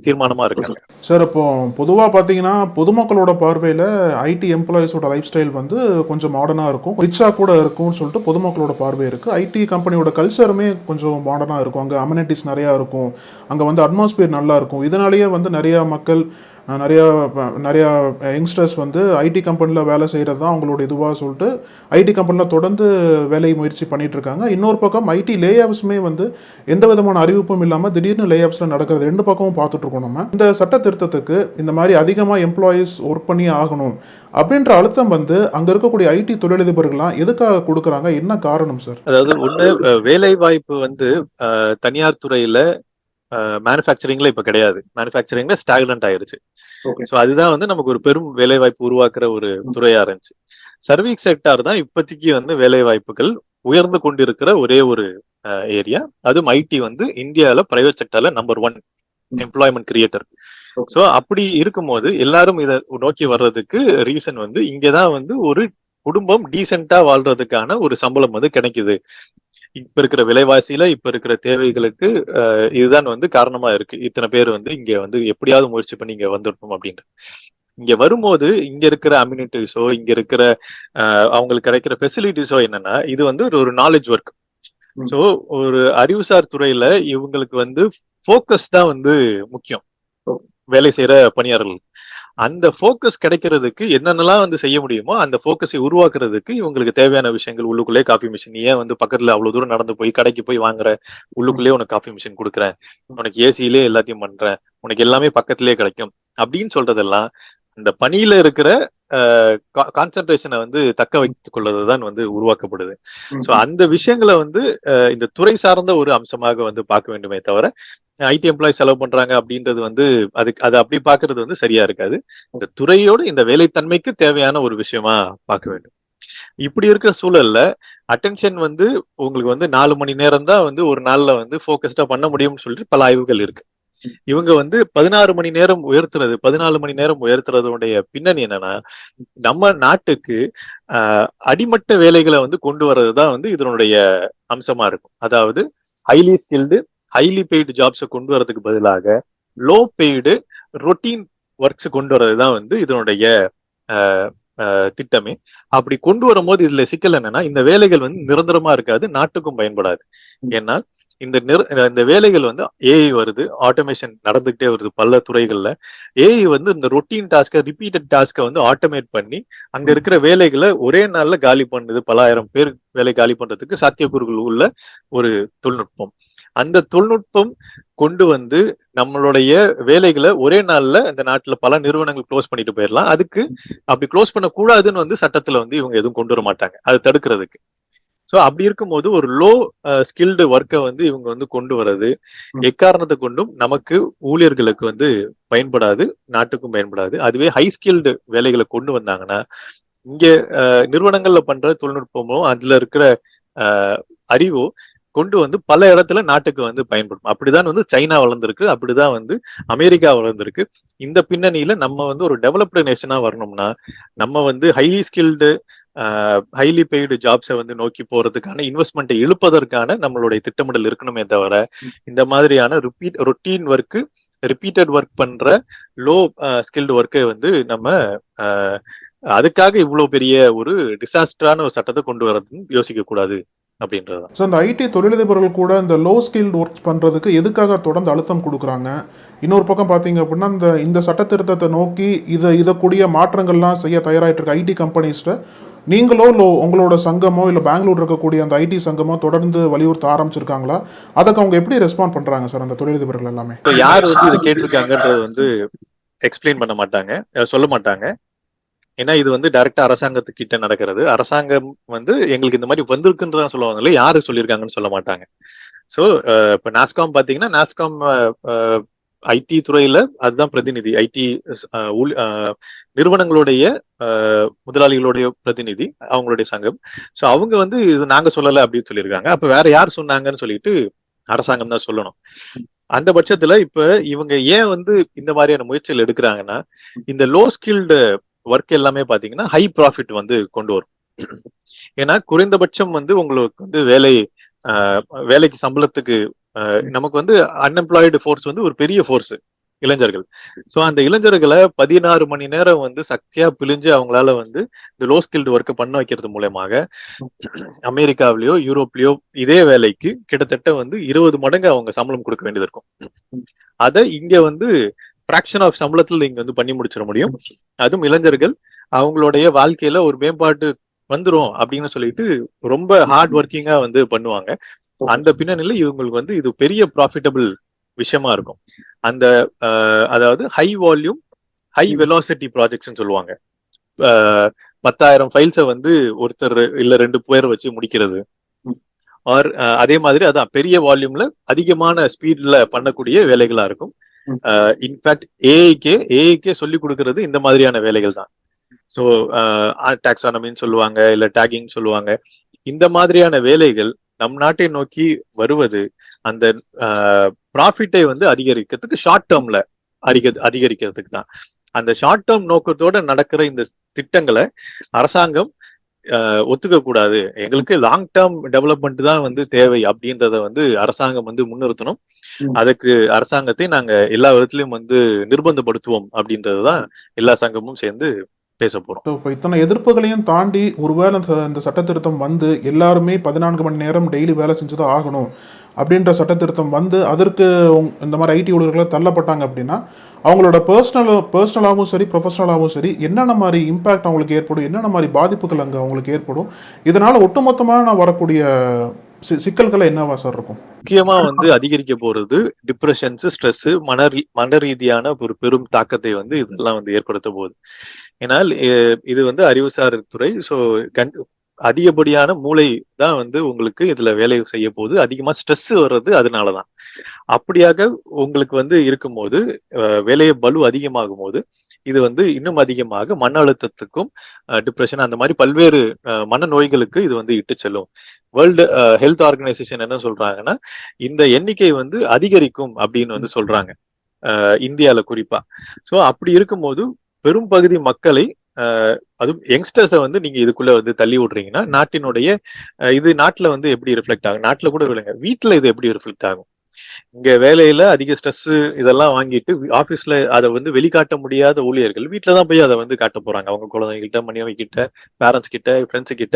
தீர்மானமா இருக்காங்க சார். இப்போ பொதுவாக பார்த்தீங்கன்னா பொதுமக்களோட பார்வையில் ஐடி எம்ப்ளாயிஸோட லைஃப் ஸ்டைல் வந்து கொஞ்சம் மாடர்னாக இருக்கும், ரிச்சாக கூட இருக்கும்னு சொல்லிட்டு பொதுமக்களோட பார்வை இருக்குது. ஐடி கம்பெனியோட கல்ச்சருமே கொஞ்சம் மாடர்னாக இருக்கும், அங்கே அமெனிட்டிஸ் நிறையா இருக்கும், அங்கே வந்து அட்மாஸ்பியர் நல்லா இருக்கும். இதனாலேயே வந்து நிறையா மக்கள் நிறையா யங்ஸ்டர்ஸ் வந்து ஐடி கம்பெனியில் வேலை செய்கிறது தான் அவங்களோட இதுவாக சொல்லிட்டு ஐடி கம்பெனியில் தொடர்ந்து வேலை முயற்சி பண்ணிட்டு இருக்காங்க. இன்னொரு பக்கம் ஐடி லே ஆஃப்ஸுமே வந்து எந்த விதமான அறிவிப்பும் இல்லாமல் திடீர்னு லே ஆஃப்ஸில் நடக்கிறது, ரெண்டு பக்கமும் பார்த்துட்டு இருக்கோம். நம்ம இந்த சட்ட திருத்தத்துக்கு இந்த மாதிரி அதிகமாக எம்ப்ளாயீஸ் ஒர்க் பண்ணி ஆகணும் அப்படின்ற அழுத்தம் வந்து அங்கே இருக்கக்கூடிய ஐடி தொழிலதிபர்கள்லாம் எதுக்காக கொடுக்குறாங்க, என்ன காரணம் சார்? அதாவது ஒண்ணு, வேலை வாய்ப்பு வந்து தனியார் துறையில மேனுஃபேக்சரிங்ல இப்ப கிடையாது. மேனுஃபேக்சரிங்ல ஸ்டாக்னன்ட் ஆயிருச்சு. சோ அதுதான் வந்து நமக்கு ஒரு பெரும் வேலை வாய்ப்பு உருவாக்குற ஒரு துறையா இருந்துச்சு. சர்வீஸ் செக்டார் தான் இப்போதைக்கு வந்து வேலை வாய்ப்புகள் உயர்ந்து கொண்டிருக்கிற ஒரே ஒரு ஏரியா. அதுவும் ஐடி வந்து இந்தியால பிரைவேட் செக்டார்ல நம்பர் 1 எம்ப்ளாய்மெண்ட் கிரியேட்டர். சோ அப்படி இருக்கும்போது எல்லாரும் இதை நோக்கி வர்றதுக்கு ரீசன் வந்து இங்கதான் வந்து ஒரு குடும்பம் டீசென்டா வாழ்றதுக்கான ஒரு சம்பளம் வந்து கிடைக்குது. இப்ப இருக்கிற விலைவாசியில இப்ப இருக்கிற தேவைகளுக்கு இதுதான் வந்து காரணமா இருக்கு. இத்தனை பேர் வந்து இங்க வந்து எப்படியாவது முயற்சி பண்ணி இங்க வந்துடணும் அப்படின்ட்டு. இங்க வரும்போது இங்க இருக்கிற அம்யூனிட்டிஸோ இங்க இருக்கிற அவங்களுக்கு கிடைக்கிற ஃபெசிலிட்டிஸோ என்னன்னா, இது வந்து ஒரு நாலேஜ் ஒர்க். சோ ஒரு அறிவுசார் துறையில இவங்களுக்கு வந்து ஃபோக்கஸ் தான் வந்து முக்கியம் வேலை செய்யற பணியாளர்கள். அந்த ஃபோக்கஸ் கிடைக்கிறதுக்கு என்னென்னலாம் வந்து செய்ய முடியுமோ அந்த ஃபோக்கஸை உருவாக்குறதுக்கு இவங்களுக்கு தேவையான விஷயங்கள் உள்ளுக்குள்ளே காஃபி மிஷின், ஏன் வந்து பக்கத்துல அவ்வளவு தூரம் நடந்து போய் கடைக்கு போய் வாங்குற, உள்ளுக்குள்ளேயே உனக்கு காஃபி மிஷின் கொடுக்குறேன், உனக்கு ஏசியிலே எல்லாத்தையும் பண்றேன், உனக்கு எல்லாமே பக்கத்திலே கிடைக்கும் அப்படின்னு சொல்றதெல்லாம் அந்த பணியில இருக்கிற கான்சென்ட்ரேஷனை வந்து தக்க வைத்துக் கொள்வதுதான் வந்து உருவாக்கப்படுது. சோ அந்த விஷயங்களை வந்து இந்த துறை சார்ந்த ஒரு அம்சமாக வந்து பார்க்க வேண்டுமே தவிர ஐடி எம்ப்ளாய் செலவு பண்றாங்க அப்படின்றது வந்து அது அப்படி பாக்குறது வந்து சரியா இருக்காது. இந்த துறையோட இந்த வேலைத்தன்மைக்கு தேவையான ஒரு விஷயமா பார்க்க வேண்டும். இப்படி இருக்கிற சூழல்ல அட்டென்ஷன் வந்து உங்களுக்கு வந்து 4 மணி நேரம் தான் வந்து ஒரு நாள்ல வந்து போக்கஸ்டா பண்ண முடியும்னு சொல்லிட்டு பல ஆய்வுகள் இருக்கு. இவங்க வந்து 14 மணி நேரம் உயர்த்துறது, 14 மணி நேரம் உயர்த்துறதுடைய பின்னணி என்னன்னா, நம்ம நாட்டுக்கு அடிமட்ட வேலைகளை வந்து கொண்டு வர்றதுதான் வந்து இதனுடைய அம்சமா இருக்கும். அதாவது ஹைலி ஸ்கில்டு ஹைலி பெய்டு ஜாப்ஸை கொண்டு வரதுக்கு பதிலாக லோ பெய்டு ரொட்டீன் ஒர்க்ஸ் கொண்டு வர்றதுதான் வந்து இதனுடைய திட்டமே. அப்படி கொண்டு வரும்போது இதுல சிக்கல் என்னன்னா, இந்த வேலைகள் வந்து நிரந்தரமா இருக்காது, நாட்டுக்கும் பயன்படாது. ஏன்னா இந்த வேலைகள் வந்து ஏஐ வருது, ஆட்டோமேஷன் நடந்துகிட்டே வருது பல துறைகள்ல. ஏஐ வந்து இந்த ரொட்டீன் டாஸ்க ரிப்பீட்டட் டாஸ்க வந்து ஆட்டோமேட் பண்ணி அங்க இருக்கிற வேலைகளை ஒரே நாள்ல காலி பண்ணுது. பல ஆயிரம் பேர் வேலை காலி பண்றதுக்கு சாத்தியக்கூறுகள் உள்ள ஒரு தொழில்நுட்பம். அந்த தொழில்நுட்பம் கொண்டு வந்து நம்மளுடைய வேலைகளை ஒரே நாள்ல இந்த நாட்டுல பல நிறுவனங்கள் க்ளோஸ் பண்ணிட்டு போயிடலாம். அதுக்கு அப்படி க்ளோஸ் பண்ண கூடாதுன்னு வந்து சட்டத்துல வந்து இவங்க எதுவும் கொண்டு வர மாட்டாங்க, அது தடுக்கிறதுக்கு. சோ அப்படி இருக்கும்போது ஒரு லோ ஸ்கில்டு ஒர்க்கை வந்து இவங்க வந்து கொண்டு வர்றது எக்காரணத்தை கொண்டும் நமக்கு ஊழியர்களுக்கு வந்து பயன்படாது, நாட்டுக்கும் பயன்படாது. அதுவே ஹை ஸ்கில்டு வேலைகளை கொண்டு வந்தாங்கன்னா இங்க நிறுவனங்கள்ல பண்ற தொழில்நுட்பமும் அதுல இருக்கிற அறிவோ கொண்டு வந்து பல இடத்துல நாட்டுக்கு வந்து பயன்படும். அப்படிதான் வந்து சைனா வளர்ந்துருக்கு, அப்படிதான் வந்து அமெரிக்கா வளர்ந்துருக்கு. இந்த பின்னணியில நம்ம வந்து ஒரு டெவலப்டு நேஷனா வரணும்னா நம்ம வந்து ஹைலி ஸ்கில்டு ஹைலி பெய்டு ஜாப்ஸை வந்து நோக்கி போறதுக்கான இன்வெஸ்ட்மெண்ட்டை இழுப்பதற்கான நம்மளுடைய திட்டமிடல் இருக்கணுமே தவிர இந்த மாதிரியான ரொட்டீன் ஒர்க்கு ரிப்பீட்டட் ஒர்க் பண்ற லோ ஸ்கில்டு ஒர்க்கை வந்து நம்ம அதுக்காக இவ்வளவு பெரிய ஒரு டிசாஸ்டரான ஒரு சட்டத்தை கொண்டு வரதுன்னு யோசிக்க கூடாது அப்படின்றது. ஸோ இந்த ஐடி தொழிலதிபர்கள் கூட இந்த லோ ஸ்கில்டு ஒர்க் பண்ணுறதுக்கு எதுக்காக தொடர்ந்து அழுத்தம் கொடுக்குறாங்க? இன்னொரு பக்கம் பார்த்தீங்க அப்படின்னா இந்த சட்ட திருத்தத்தை நோக்கி இதக்கூடிய மாற்றங்கள்லாம் செய்ய தயாராகிட்டு இருக்க ஐடி கம்பெனிஸ்ட்டு நீங்களோ உங்களோட சங்கமோ இல்லை பெங்களூர் இருக்கக்கூடிய அந்த ஐடி சங்கமோ தொடர்ந்து வலியுறுத்த ஆரம்பிச்சிருக்காங்களா? அதுக்கு அவங்க எப்படி ரெஸ்பாண்ட் பண்றாங்க சார் அந்த தொழிலதிபர்கள் எல்லாமே? யார் வந்து இதை கேட்டிருக்காங்கன்றது வந்து எக்ஸ்பிளைன் பண்ண மாட்டாங்க, சொல்ல மாட்டாங்க. ஏன்னா இது வந்து டைரக்டா அரசாங்கத்துக்கிட்ட நடக்கிறது. அரசாங்கம் வந்து எங்களுக்கு இந்த மாதிரி வந்திருக்குன்றதான் சொல்லுவாங்கல்ல, யாரு சொல்லியிருக்காங்கன்னு சொல்ல மாட்டாங்க. ஸோ இப்ப நாஸ்காம் பாத்தீங்கன்னா நாஸ்காம் ஐடி துறையில அதுதான் பிரதிநிதி, ஐடி நிறுவனங்களுடைய முதலாளிகளுடைய பிரதிநிதி, அவங்களுடைய சங்கம். ஸோ அவங்க வந்து இது நாங்க சொல்லல அப்படின்னு சொல்லியிருக்காங்க. அப்ப வேற யார் சொன்னாங்கன்னு சொல்லிட்டு அரசாங்கம் தான் சொல்லணும். அந்த பட்சத்துல இப்ப இவங்க ஏன் வந்து இந்த மாதிரியான முயற்சிகள் எடுக்கிறாங்கன்னா, இந்த லோ ஸ்கில்டு ஒர்க் எல்லாமே பாத்தீங்கன்னா ஹை ப்ராஃபிட் வந்து கொண்டு வரும். ஏன்னா குறைந்தபட்சம் வந்து உங்களுக்கு வந்து வேலைக்கு சம்பளத்துக்கு நமக்கு வந்து அன்எம்ப்ளாய்டு ஃபோர்ஸ் வந்து ஒரு பெரிய ஃபோர்ஸ் இளைஞர்கள். சோ அந்த இளைஞர்களை 16 மணி நேரம் வந்து சக்கையா பிழிஞ்சு அவங்களால வந்து இந்த லோ ஸ்கில்டு ஒர்க்கை பண்ண வைக்கிறது மூலமாக அமெரிக்காவிலயோ யூரோப்லயோ இதே வேலைக்கு கிட்டத்தட்ட வந்து 20 மடங்கு அவங்க சம்பளம் கொடுக்க வேண்டியது இருக்கும். அதை இங்க வந்து ஃபிராக்ஷன் ஆஃப் சம்பளத்தில் நீங்க வந்து பண்ணி முடிச்சிட முடியும். அதுவும் இளைஞர்கள் அவங்களுடைய வாழ்க்கையில ஒரு மேம்பாட்டு வந்துரும் அப்படின்னு சொல்லிட்டு ரொம்ப ஹார்ட் ஒர்க்கிங்கா வந்து பண்ணுவாங்க. அந்த பின்னணியில இவங்களுக்கு வந்து இது பெரிய ப்ராஃபிட்டபிள் விஷயமா இருக்கும். அந்த அதாவது high volume high velocity projects சொல்லுவாங்க. 10,000 ஃபைல்ஸை வந்து ஒருத்தர் இல்ல 2 பேர் வச்சு முடிக்கிறது. ஆர் அதே மாதிரி அதான் பெரிய வால்யூம்ல அதிகமான ஸ்பீட்ல பண்ணக்கூடிய வேலைகளா இருக்கும். இன்ஃபேக்ட் ஏஐக்கே சொல்லி கொடுக்கறது இந்த மாதிரியான வேலைகள் தான். ஸோ டாக்ஸானமின்னு சொல்லுவாங்க, இல்ல டேகிங் சொல்லுவாங்க. இந்த மாதிரியான வேலைகள் நம் நாட்டை நோக்கி வருவது அந்த ப்ராஃபிட்டை வந்து அதிகரிக்கிறதுக்கு ஷார்ட் டேர்ம்ல அதிகரிக்கிறதுக்கு தான். அந்த ஷார்ட் டேர்ம் நோக்கத்தோட நடக்கிற இந்த திட்டங்களை அரசாங்கம் ஒத்துக்க கூடாது. எங்களுக்கு லாங் டேர்ம் டெவலப்மெண்ட் தான் வந்து தேவை அப்படின்றத வந்து அரசாங்கம் வந்து முன்னிறுத்தணும். அதுக்கு அரசாங்கத்தை நாங்க எல்லா விதத்திலையும் வந்து நிர்பந்தப்படுத்துவோம் அப்படின்றதுதான் எல்லா சங்கமும் சேர்ந்து பேச போறோம். இப்போ இத்தனை எதிர்ப்புகளையும் தாண்டி ஒருவேளை இந்த சட்ட திருத்தம் வந்து எல்லாருமே 14 மணி நேரம் டெய்லி வேலை செஞ்சுதான் ஆகணும் அப்படின்ற சட்ட திருத்தம் வந்து அதற்கு இந்த மாதிரி ஐடி ஊழியர்களை தள்ளப்பட்டாங்க அப்படின்னா அவங்களோட பர்சனலாகவும் சரி ப்ரொஃபஷனலாகவும் சரி என்னென்ன மாதிரி இம்பேக்ட் அவங்களுக்கு ஏற்படும், என்னென்ன மாதிரி பாதிப்புகள் அங்கே அவங்களுக்கு ஏற்படும், இதனால் ஒட்டுமொத்தமாக வரக்கூடிய சிக்கல்களை என்னவா சார் இருக்கும்? முக்கியமா வந்து அதிகரிக்க போறது டிப்ரெஷன்ஸ், ஸ்ட்ரெஸ், மன ரீதியான ஒரு பெரும் தாக்கத்தை வந்து இதெல்லாம் வந்து ஏற்படுத்த போகுது. ஏன்னால் இது வந்து அறிவுசார் துறை. ஸோ அதிகப்படியான மூளை தான் வந்து உங்களுக்கு இதுல வேலை செய்ய போகுது. அதிகமா ஸ்ட்ரெஸ் வர்றது அதனாலதான். அப்படியாக உங்களுக்கு வந்து இருக்கும்போது வேலையை பலு அதிகமாகும் போது இது வந்து இன்னும் அதிகமாக மன அழுத்தத்துக்கும் டிப்ரெஷன் அந்த மாதிரி பல்வேறு மனநோய்களுக்கு இது வந்து இட்டு செல்லும். வேர்ல்டு ஹெல்த் ஆர்கனைசேஷன் என்ன சொல்றாங்கன்னா இந்த எண்ணிக்கை வந்து அதிகரிக்கும் அப்படின்னு வந்து சொல்றாங்க இந்தியால குறிப்பா. ஸோ அப்படி இருக்கும்போது பெரும் பகுதி மக்களை அதுவும் யங்ஸ்டர்ஸை வந்து நீங்க இதுக்குள்ள வந்து தள்ளி விடுறீங்கன்னா நாட்டினுடைய இது நாட்டுல வந்து எப்படி ரிஃப்ளெக்ட் ஆகும், நாட்டுல கூட விழுங்க வீட்டுல இது எப்படி ரிஃப்ளெக்ட் ஆகும். இங்க வேலையில அதிக ஸ்ட்ரெஸ் இதெல்லாம் வாங்கிட்டு ஆபீஸ்ல அதை வந்து வெளிக்காட்ட முடியாத ஊழியர்கள் வீட்டுலதான் போய் அதை வந்து காட்ட போறாங்க. அவங்க குழந்தைகிட்ட, மனைவி கிட்ட, பேரண்ட்ஸ் கிட்ட, ஃப்ரெண்ட்ஸ் கிட்ட.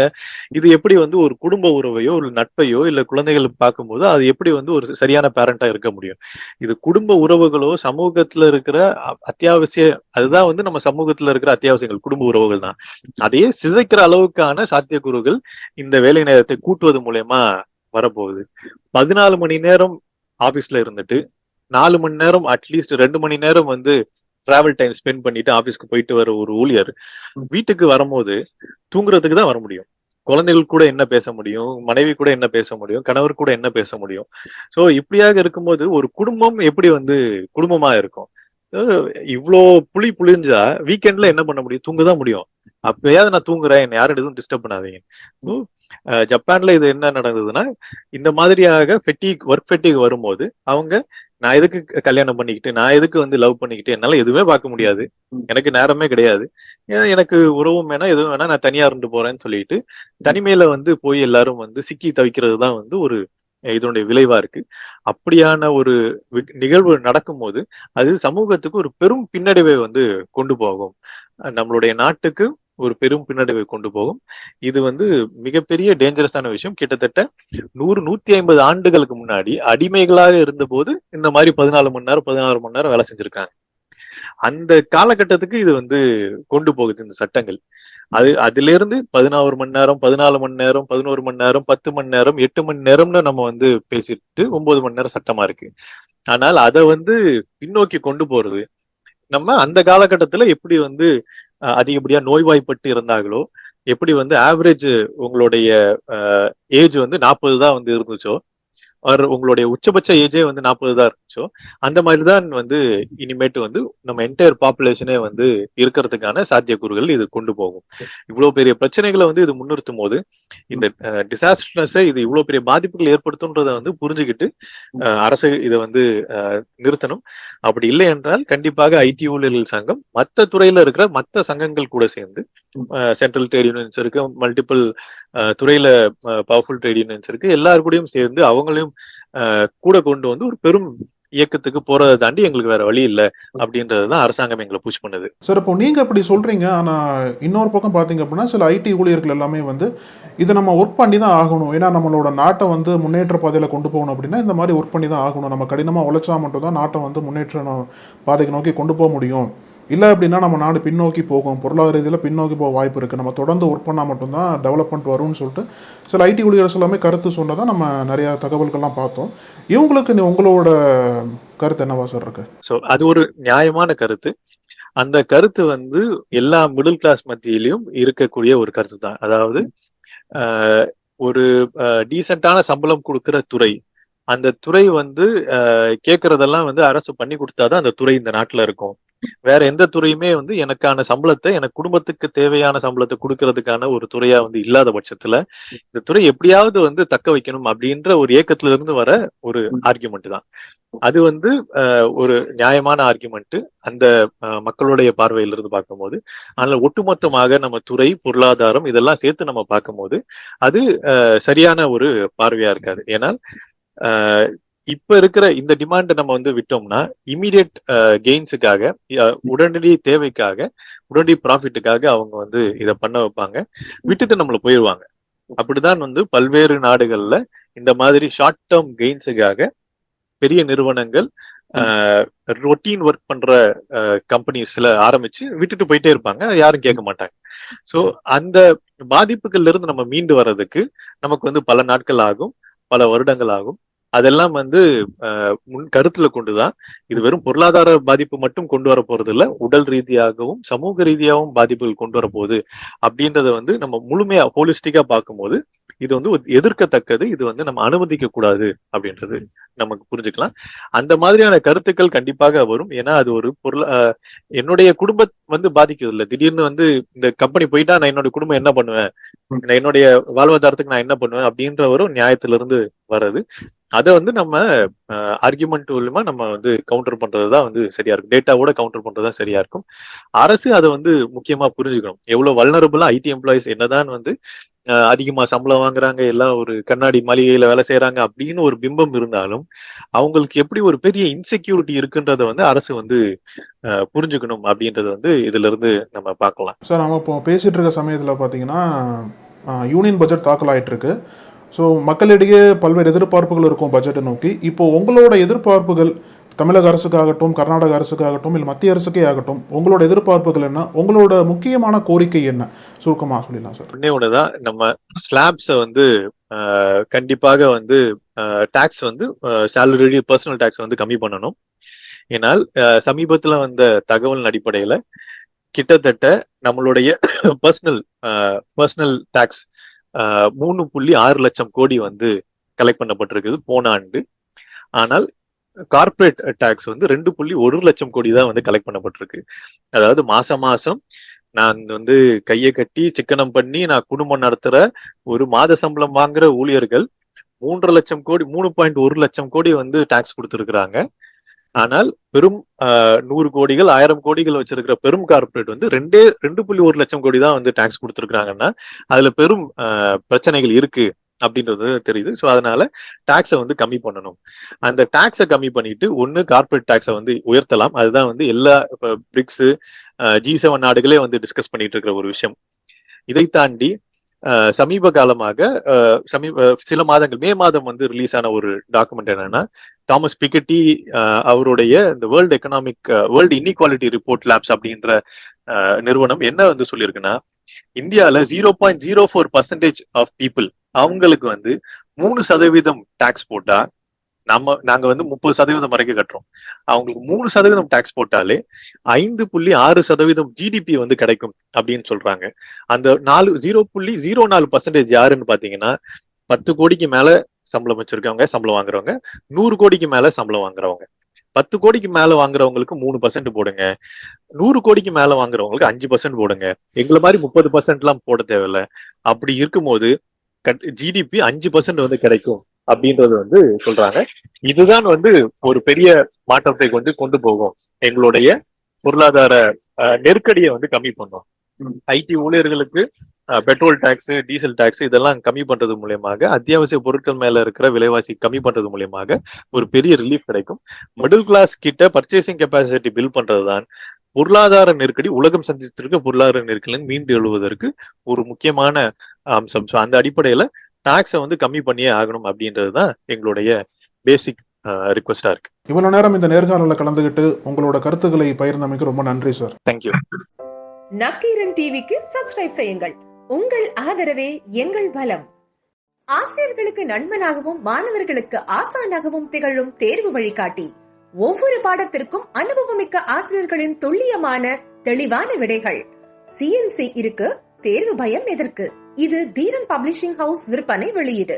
இது எப்படி வந்து ஒரு குடும்ப உறவையோ ஒரு நட்பையோ இல்ல குழந்தைகள் பார்க்கும்போது அது எப்படி வந்து ஒரு சரியான பேரண்டா இருக்க முடியும்? இது குடும்ப உறவுகளோ சமூகத்துல இருக்கிற அத்தியாவசிய, அதுதான் வந்து நம்ம சமூகத்துல இருக்கிற அத்தியாவசியங்கள் குடும்ப உறவுகள் தான். அதையே சிதைக்கிற அளவுக்கான சாத்தியக்கூறுகள் இந்த வேலை நேரத்தை கூட்டுவது மூலயமா வரப்போகுது. 14 மணி நேரம் ஆபீஸ்ல இருந்துட்டு 4 மணி நேரம் அட்லீஸ்ட் 2 மணி நேரம் வந்து டிராவல் டைம் ஸ்பெண்ட் பண்ணிட்டு ஆபீஸ்க்கு போயிட்டு வர ஒரு ஊழியர் வீட்டுக்கு வரும்போது தூங்குறதுக்கு தான் வர முடியும். குழந்தைகள் கூட என்ன பேச முடியும், மனைவி கூட என்ன பேச முடியும், கணவர் கூட என்ன பேச முடியும்? சோ இப்படியாக இருக்கும்போது ஒரு குடும்பம் எப்படி வந்து குடும்பமா இருக்கும்? இவ்வளோ புளிஞ்சா வீக்கெண்ட்ல என்ன பண்ண முடியும்? தூங்கதான் முடியும். அப்பயாவது நான் தூங்குறேன், என்ன யாரும் எதுவும் டிஸ்டர்ப் பண்ணாதீங்க. ஜப்பான்ல இது என்ன நடந்ததுன்னா இந்த மாதிரியாக ஒர்க் ஃபெட்டிக் வரும்போது அவங்க நான் எதுக்கு கல்யாணம் பண்ணிக்கிட்டு, நான் எதுக்கு வந்து லவ் பண்ணிக்கிட்டு, என்னால எதுவுமே பார்க்க முடியாது, எனக்கு நேரமே கிடையாது, எனக்கு உறவும் வேணா எதுவும் வேணா, நான் தனியா இருந்து போறேன்னு சொல்லிட்டு தனிமையில வந்து போய் எல்லாரும் வந்து சிக்கி தவிக்கிறது தான் வந்து ஒரு இதனுடைய விளைவா இருக்கு. அப்படியான ஒரு நிகழ்வு நடக்கும்போது அது சமூகத்துக்கு ஒரு பெரும் பின்னடைவை வந்து கொண்டு போகும். நம்மளுடைய நாட்டுக்கு ஒரு பெரும் பின்னடைவை கொண்டு போகும். இது வந்து மிகப்பெரிய டேஞ்சரஸான விஷயம். கிட்டத்தட்ட 100-150 ஆண்டுகளுக்கு முன்னாடி அடிமைகளாக இருந்த போது இந்த மாதிரி 14 மணி நேரம் வேலை செஞ்சிருக்காங்க. அந்த காலகட்டத்துக்கு இது வந்து கொண்டு போகுது இந்த சட்டங்கள். அதுல இருந்து 16 மணி நேரம், 14 மணி நேரம், 11 மணி நேரம், 10 மணி நேரம், 8 மணி நேரம்னு நம்ம வந்து பேசிட்டு 9 மணி நேரம் சட்டமா இருக்கு. ஆனால் அதை வந்து பின்னோக்கி கொண்டு போறது நம்ம அந்த காலகட்டத்துல எப்படி வந்து அதிகப்படியா நோய்வாய்ப்பட்டு இருந்தாங்களோ, எப்படி வந்து ஆவரேஜ் உங்களுடைய ஏஜ் வந்து 40 தான் வந்து இருந்துச்சோ, உங்களுடைய உச்சபட்ச ஏஜே வந்து 40 தான் இருந்துச்சோ, அந்த மாதிரிதான் வந்து இனிமேட்டு வந்து நம்ம என்டையர் பாப்புலேஷனே வந்து இருக்கிறதுக்கான சாத்தியக்கூறுகள் இது கொண்டு போகும். இவ்வளவு பெரிய பிரச்சனைகளை வந்து இது முன்னிறுத்தும் போது இந்த டிசாஸ்டர்னஸை இது இவ்வளவு பெரிய பாதிப்புகள் ஏற்படுத்தும்ன்றதை வந்து புரிஞ்சுக்கிட்டு அரசு இதை வந்து நிறுத்தணும். அப்படி இல்லை என்றால் கண்டிப்பாக ஐடி ஊழியர்கள் சங்கம் மற்ற துறையில இருக்கிற மற்ற சங்கங்கள் கூட சேர்ந்து, சென்ட்ரல் ட்ரேட் யூனியன்ஸ் இருக்கு, மல்டிபிள் துறையில பவர்ஃபுல் ட்ரேட் யூனியன்ஸ் இருக்கு, எல்லாரு கூடயும் சேர்ந்து அவங்களையும் கூட கொண்டு வந்து ஒரு பெரும் இயக்கத்துக்கு போறதை தாண்டி எங்களுக்கு வேற வழி இல்லை அப்படின்றதுதான் அரசாங்கம் எங்களை புஷ் பண்ணுது. சார், இப்போ நீங்க அப்படி சொல்றீங்க. ஆனா இன்னொரு பக்கம் பாத்தீங்க அப்படின்னா சில ஐடி ஊழியர்கள் எல்லாமே வந்து இதை நம்ம ஒர்க் பண்ணி தான் ஆகணும், ஏன்னா நம்மளோட நாட்டை வந்து முன்னேற்ற பாதையில கொண்டு போகணும் அப்படின்னா இந்த மாதிரி ஒர்க் பண்ணி தான் ஆகணும், நம்ம கடினமா உழைச்சா மட்டும் தான் நாட்டை வந்து முன்னேற்ற பாதைக்கு நோக்கி கொண்டு போக முடியும், இல்லை அப்படின்னா நம்ம நாடு பின்னோக்கி போகும், பொருளாதார ரீதியில் பின்னோக்கி போக வாய்ப்பு இருக்குது, நம்ம தொடர்ந்து ஒர்க் பண்ணால் மட்டும்தான் டெவலப்மெண்ட் வரும்னு சொல்லிட்டு சில ஐடி ஊழியர்ஸ் எல்லாமே கருத்து சொன்னதான் நம்ம நிறையா தகவல்கள்லாம் பார்த்தோம். இவங்களுக்கு உங்களோட கருத்து என்னவா சார் இருக்கு? ஸோ அது ஒரு நியாயமான கருத்து. அந்த கருத்து வந்து எல்லா மிடில் கிளாஸ் மத்தியிலையும் இருக்கக்கூடிய ஒரு கருத்து தான். அதாவது ஒரு டீசென்டான சம்பளம் கொடுக்கிற துறை, அந்த துறை வந்து கேட்கறதெல்லாம் வந்து அரசு பண்ணி கொடுத்தாதான் அந்த துறை இந்த நாட்டுல இருக்கும். வேற எந்த துறையுமே வந்து எனக்கான சம்பளத்தை, எனக்கு குடும்பத்துக்கு தேவையான சம்பளத்தை கொடுக்கறதுக்கான ஒரு துறையா வந்து இல்லாத பட்சத்துல இந்த துறை எப்படியாவது வந்து தக்க வைக்கணும் அப்படின்ற ஒரு ஏக்கத்துல இருந்து வர ஒரு ஆர்கியூமெண்ட் தான். அது வந்து ஒரு நியாயமான ஆர்கியூமெண்ட் அந்த மக்களுடைய பார்வையிலிருந்து பார்க்கும்போது. அதனால ஒட்டுமொத்தமாக நம்ம துறை, பொருளாதாரம் இதெல்லாம் சேர்த்து நம்ம பார்க்கும்போது அது சரியான ஒரு பார்வையா இருக்காது. ஏன்னா இப்ப இருக்கிற இந்த டிமாண்டை நம்ம வந்து விட்டோம்னா இமீடியட் கெயின்ஸுக்காக, உடனடி தேவைக்காக, உடனடி ப்ராஃபிட்டுக்காக அவங்க வந்து இதை பண்ண வைப்பாங்க, விட்டுட்டு நம்மள போயிடுவாங்க. அப்படிதான் வந்து பல்வேறு நாடுகள்ல இந்த மாதிரி ஷார்ட் டேர்ம் கெயின்ஸுக்காக பெரிய நிறுவனங்கள் ரொட்டீன் ஒர்க் பண்ற கம்பெனிஸ்ல ஆரம்பிச்சு விட்டுட்டு போயிட்டே இருப்பாங்க, யாரும் கேட்க மாட்டாங்க. ஸோ அந்த பாதிப்புகள்ல இருந்து நம்ம மீண்டு வர்றதுக்கு நமக்கு வந்து பல நாட்கள் ஆகும், பல வருடங்கள் ஆகும். அதெல்லாம் வந்து முன் கருத்துல கொண்டுதான். இது வெறும் பொருளாதார பாதிப்பு மட்டும் கொண்டு வர போறது இல்ல, உடல் ரீதியாகவும் சமூக ரீதியாகவும் பாதிப்புகள் கொண்டு வர போகுது அப்படின்றத வந்து நம்ம முழுமையா ஹோலிஸ்டிக்கா பார்க்கும்போது இது வந்து எதிர்க்கத்தக்கது, இது வந்து நம்ம அனுமதிக்க கூடாது அப்படின்றது நமக்கு புரிஞ்சுக்கலாம். அந்த மாதிரியான கருத்துக்கள் கண்டிப்பாக வரும். ஏன்னா அது ஒரு என்னுடைய குடும்பம் வந்து பாதிக்கிறது இல்லை. திடீர்னு வந்து இந்த கம்பெனி போயிட்டா நான் என்னுடைய குடும்பம் என்ன பண்ணுவேன், என்னுடைய வாழ்வாதாரத்துக்கு நான் என்ன பண்ணுவேன் அப்படின்ற ஒரு நியாயத்திலிருந்து வர்றது. அதை வந்து நம்ம ஆர்கியூமெண்ட் மூலமா நம்ம வந்து கவுண்டர் பண்றதுதான் வந்து சரியா இருக்கும், டேட்டாவோட கவுண்டர் பண்றதுதான் சரியா இருக்கும். அரசு அதை வந்து முக்கியமா புரிஞ்சுக்கணும். எவ்வளவு வல்னரபிளா ஐடி எம்ப்ளாயிஸ் என்னதான் வந்து அதிகமா சம்பளம் வாங்குறாங்க, எல்லாம் ஒரு கண்ணாடி மாளிகையில வேலை செய்யறாங்க அப்படின்னு ஒரு பிம்பம் இருந்தாலும் அவங்களுக்கு எப்படி ஒரு பெரிய இன்செக்யூரிட்டி இருக்குன்றத வந்து அரசு வந்து புரிஞ்சுக்கணும் அப்படின்றத வந்து இதுல இருந்து நம்ம பார்க்கலாம். சார், நம்ம இப்போ பேசிட்டு இருக்க சமயத்துல பாத்தீங்கன்னா யூனியன் பட்ஜெட் தாக்கல் ஆயிட்டு இருக்கு. ஸோ மக்களிடையே பல்வேறு எதிர்பார்ப்புகள் இருக்கும் பட்ஜெட்டை நோக்கி. இப்போ உங்களோட எதிர்பார்ப்புகள் தமிழக அரசுக்காகட்டும், கர்நாடக அரசுக்காகட்டும், இல்லை மத்திய அரசுக்கே ஆகட்டும், உங்களோட எதிர்பார்ப்புகள் என்ன, உங்களோட முக்கியமான கோரிக்கை என்ன, சுருக்கமாக சொல்லிடலாம் சார். ஒன்னே ஒண்ணுதான், நம்ம ஸ்லாப்ஸை வந்து கண்டிப்பாக வந்து டாக்ஸ் வந்து சேலரி, பர்சனல் டாக்ஸ் வந்து கம்மி பண்ணணும். ஏன்னால் சமீபத்துல வந்த தகவல் அடிப்படையில கிட்டத்தட்ட நம்மளுடைய பர்சனல் டாக்ஸ் 3.6 லட்சம் கோடி வந்து கலெக்ட் பண்ணப்பட்டிருக்குது போன ஆண்டு. ஆனால் கார்பரேட் டாக்ஸ் வந்து 2.1 லட்சம் கோடி தான் வந்து கலெக்ட் பண்ணப்பட்டிருக்கு. அதாவது மாசம் நான் வந்து கையை கட்டி சிக்கனம் பண்ணி நான் குடும்பம் நடத்துற ஒரு மாத சம்பளம் வாங்குற ஊழியர்கள் 3 லட்சம் கோடி, 3.1 லட்சம் கோடி வந்து டாக்ஸ் கொடுத்துருக்குறாங்க. ஆனால் பெரும் 100 கோடிகள் 1000 கோடிகள் வச்சிருக்கிற பெரும் கார்பரேட் வந்து 2.1 லட்சம் கோடி தான் வந்து டாக்ஸ் கொடுத்துருக்காங்கன்னா அதுல பெரும் பிரச்சனைகள் இருக்கு அப்படின்றது தெரியுது. ஸோ அதனால டாக்ஸை வந்து கம்மி பண்ணணும். அந்த டாக்ஸை கம்மி பண்ணிட்டு ஒன்னு கார்பரேட் டாக்ஸை வந்து உயர்த்தலாம். அதுதான் வந்து எல்லா பிரிக்ஸ் G7 நாடுகளே வந்து டிஸ்கஸ் பண்ணிட்டு இருக்கிற ஒரு விஷயம். இதை தாண்டி சமீப காலமாக சில மாதங்கள், மே மாதம் வந்து ரிலீஸ் ஆன ஒரு டாக்குமெண்ட் என்னன்னா, தாமஸ் பிக்கெட்டி அவருடைய இந்த வேர்ல்டு இன்இக்வாலிட்டி ரிப்போர்ட் லேப்ஸ் அப்படின்ற நிறுவனம் என்ன வந்து சொல்லியிருக்குன்னா, இந்தியால 0.04% ஆஃப் பீப்புள் அவங்களுக்கு வந்து 3% டாக்ஸ் போட்டா நாங்க வந்து 30% வரைக்கும் கட்டுறோம். அவங்களுக்கு 3% டாக்ஸ் போட்டாலே 5.6% ஜிடிபி வந்து கிடைக்கும் அப்படின்னு சொல்றாங்க. அந்த 0.04% யாருன்னு பாத்தீங்கன்னா 10 கோடிக்கு மேல சம்பளம் வச்சிருக்கவங்க, சம்பளம் வாங்குறவங்க, 100 கோடிக்கு மேல சம்பளம் வாங்குறவங்க. 10 கோடிக்கு மேல வாங்குறவங்களுக்கு 3% போடுங்க, 100 கோடிக்கு மேல வாங்குறவங்களுக்கு 5% போடுங்க. எங்களை மாதிரி 30% எல்லாம் போட தேவையில்ல. அப்படி இருக்கும்போது ஜிடிபி 5% வந்து கிடைக்கும் அப்படின்றது வந்து சொல்றாங்க. இதுதான் வந்து ஒரு பெரிய மாற்றத்தை கொண்டு போகும், எங்களுடைய பொருளாதார நெருக்கடியை வந்து கம்மி பண்ணும். ஐடி ஊழியர்களுக்கு பெட்ரோல் டாக்ஸ், டீசல் டாக்ஸ் இதெல்லாம் கம்மி பண்றது மூலியமாக, அத்தியாவசிய பொருட்கள் மேல இருக்கிற விலைவாசி கம்மி பண்றது மூலியமாக ஒரு பெரிய ரிலீஃப் கிடைக்கும். மிடில் கிளாஸ் கிட்ட பர்ச்சேசிங் கெப்பாசிட்டி பில்ட் பண்றதுதான் பொருளாதார நெருக்கடி, உலகம் சந்தித்திருக்க பொருளாதார நெருக்கடி மீண்டு எழுவதற்கு ஒரு முக்கியமான அம்சம். ஸோ அந்த அடிப்படையில டாக்ஸை வந்து கம்மி பண்ணியே ஆகணும் அப்படின்றதுதான் எங்களுடைய பேசிக் ரிக்வெஸ்டா இருக்கு. இவ்வளவு நேரம் இந்த நேர்காணலில் கலந்துகிட்டு உங்களோட கருத்துக்களை பகிர்ந்தமைக்கு ரொம்ப நன்றி சார். தேங்க்யூ. நக்கீரன் டிவிக்கு சப்ஸ்கிரைப் செய்யுங்கள். உங்கள் ஆதரவே எங்கள் பலம். ஆசிரியர்களுக்கு நண்பனாகவும் மாணவர்களுக்கு ஆசானாகவும் திகழும் தேர்வு வழிகாட்டி. ஒவ்வொரு பாடத்திற்கும் அனுபவமிக்க ஆசிரியர்களின் துல்லியமான தெளிவான விடைகள். CNC இருக்கு, தேர்வு பயம் எதற்கு? இது தீரன் பப்ளிஷிங் ஹவுஸ் விற்பனை வெளியீடு.